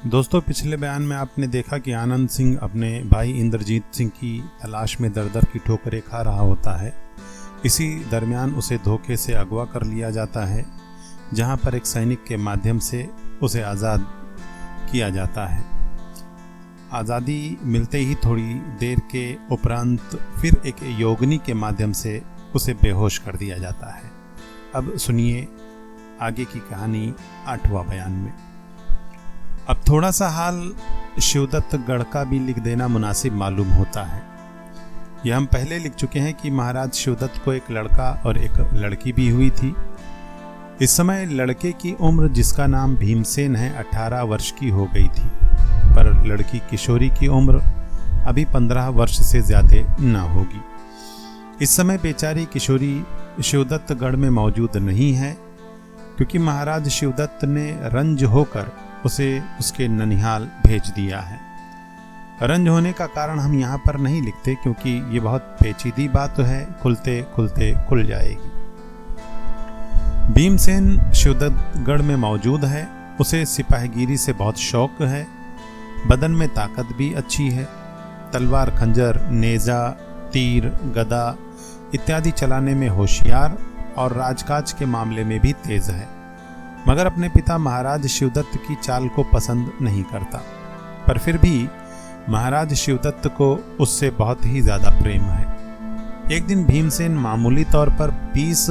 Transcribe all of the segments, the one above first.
दोस्तों, पिछले बयान में आपने देखा कि आनंद सिंह अपने भाई इंद्रजीत सिंह की तलाश में दर दर की ठोकरें खा रहा होता है। इसी दरमियान उसे धोखे से अगवा कर लिया जाता है, जहां पर एक सैनिक के माध्यम से उसे आज़ाद किया जाता है। आज़ादी मिलते ही थोड़ी देर के उपरांत फिर एक योगिनी के माध्यम से उसे बेहोश कर दिया जाता है। अब सुनिए आगे की कहानी 8वां बयान में। अब थोड़ा सा हाल शिवदत्तगढ़ का भी लिख देना मुनासिब मालूम होता है। यह हम पहले लिख चुके हैं कि महाराज शिवदत्त को एक लड़का और एक लड़की भी हुई थी। इस समय लड़के की उम्र, जिसका नाम भीमसेन है, 18 वर्ष की हो गई थी, पर लड़की किशोरी की उम्र अभी 15 वर्ष से ज्यादा न होगी। इस समय बेचारी किशोरी शिवदत्तगढ़ में मौजूद नहीं है, क्योंकि महाराज शिवदत्त ने रंज होकर उसे उसके ननिहाल भेज दिया है। रंज होने का कारण हम यहाँ पर नहीं लिखते, क्योंकि ये बहुत पेचीदी बात है, खुलते खुलते खुल जाएगी। भीमसेन शिवदत्तगढ़ में मौजूद है। उसे सिपाहीगिरी से बहुत शौक है। बदन में ताकत भी अच्छी है। तलवार, खंजर, नेजा, तीर, गदा इत्यादि चलाने में होशियार और राजकाज के मामले में भी तेज है, मगर अपने पिता महाराज शिवदत्त की चाल को पसंद नहीं करता। पर फिर भी महाराज शिवदत्त को उससे बहुत ही ज्यादा प्रेम है। एक दिन भीमसेन मामूली तौर पर 20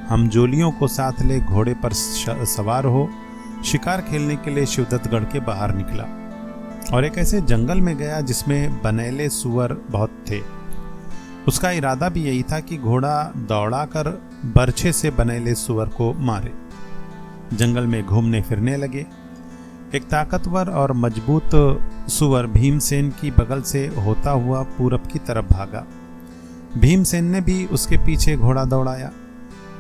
हमजोलियों को साथ ले घोड़े पर सवार हो शिकार खेलने के लिए शिवदत्तगढ़ के बाहर निकला और एक ऐसे जंगल में गया जिसमें बनेले सुअर बहुत थे। उसका इरादा भी यही था कि घोड़ा दौड़ाकर बर्छे से बनेले सुअर को मारे। जंगल में घूमने फिरने लगे। एक ताकतवर और मजबूत सुअर भीमसेन की बगल से होता हुआ पूरब की तरफ भागा। भीमसेन ने भी उसके पीछे घोड़ा दौड़ाया,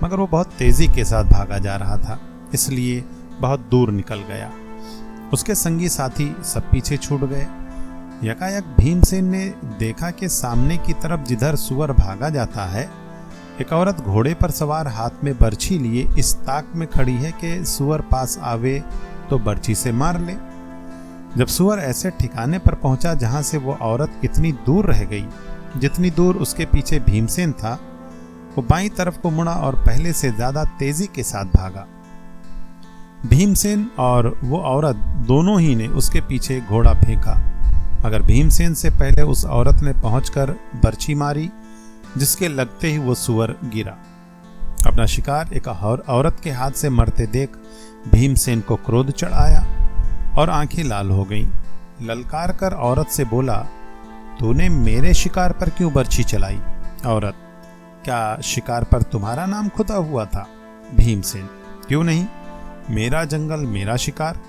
मगर वो बहुत तेजी के साथ भागा जा रहा था, इसलिए बहुत दूर निकल गया। उसके संगी साथी सब पीछे छूट गए। यकायक भीमसेन ने देखा कि सामने की तरफ जिधर सुअर भागा जाता है, एक औरत घोड़े पर सवार हाथ में बर्छी लिए इस ताक में खड़ी है कि सुअर पास आवे तो बर्छी से मार ले। जब सुअर ऐसे ठिकाने पर पहुंचा जहां से वो औरत इतनी दूर रह गई जितनी दूर उसके पीछे भीमसेन था, वो बाईं तरफ को मुड़ा और पहले से ज्यादा तेजी के साथ भागा। भीमसेन और वो औरत दोनों ही ने उसके पीछे घोड़ा फेंका, मगर भीमसेन से पहले उस औरत ने पहुंचकर बर्छी मारी, जिसके लगते ही वो सुअर गिरा। अपना शिकार एक औरत के हाथ से मरते देख भीमसेन को क्रोध चढ़ आया और आंखें लाल हो गईं। ललकार कर औरत से बोला, तूने मेरे शिकार पर क्यों बर्छी चलाई? औरत, क्या शिकार पर तुम्हारा नाम खुदा हुआ था? भीमसेन, क्यों नहीं, मेरा जंगल मेरा शिकार,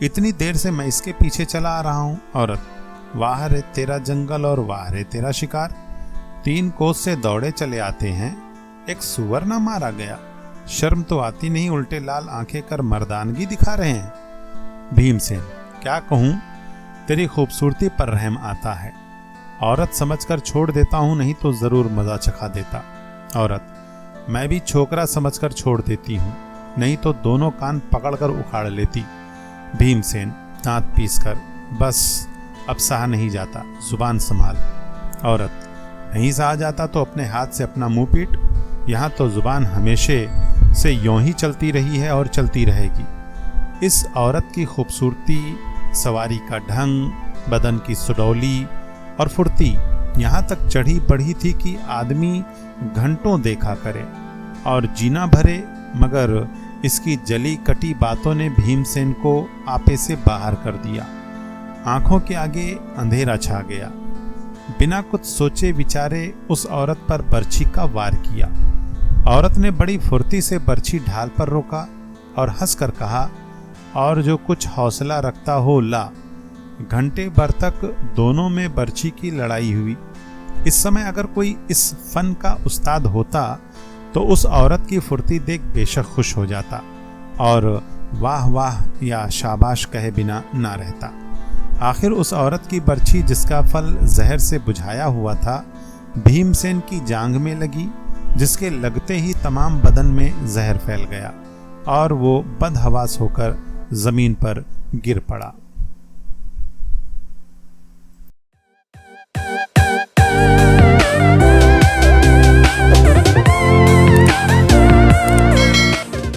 इतनी देर से मैं इसके पीछे चला आ रहा हूं। औरत, वाह रे तेरा जंगल और वाह रे तेरा शिकार, 3 कोस से दौड़े चले आते हैं, एक सुअर ना मारा गया, शर्म तो आती नहीं, उल्टे लाल आंखें कर मर्दानगी दिखा रहे हैं। भीमसेन, क्या कहूं, तेरी खूबसूरती पर रहम आता है। औरत, समझकर छोड़ देता हूं, नहीं तो जरूर मजा चखा देता। औरत, मैं भी छोकरा समझकर छोड़ देती हूं, नहीं तो दोनों कान पकड़कर उखाड़ लेती। भीमसेन, दांत पीसकर, बस अब सहा नहीं जाता, जुबान संभाल। औरत, नहीं सहा जाता तो अपने हाथ से अपना मुंह पीट, यहाँ तो जुबान हमेशा से यूं ही चलती रही है और चलती रहेगी। इस औरत की खूबसूरती, सवारी का ढंग, बदन की सुडौली और फुर्ती यहाँ तक चढ़ी बढ़ी थी कि आदमी घंटों देखा करे और जीना भरे, मगर इसकी जली कटी बातों ने भीमसेन को आपे से बाहर कर दिया। आंखों के आगे अंधेरा छा गया। बिना कुछ सोचे विचारे उस औरत पर बर्छी का वार किया। औरत ने बड़ी फुर्ती से बर्छी ढाल पर रोका और हंसकर कहा, और जो कुछ हौसला रखता हो ला। घंटे भर तक दोनों में बर्छी की लड़ाई हुई। इस समय अगर कोई इस फन का उस्ताद होता तो उस औरत की फुर्ती देख बेशक खुश हो जाता और वाह वाह या शाबाश कहे बिना ना रहता। आखिर उस औरत की बर्छी, जिसका फल जहर से बुझाया हुआ था, भीमसेन की जांघ में लगी, जिसके लगते ही तमाम बदन में जहर फैल गया और वो बदहवास होकर जमीन पर गिर पड़ा।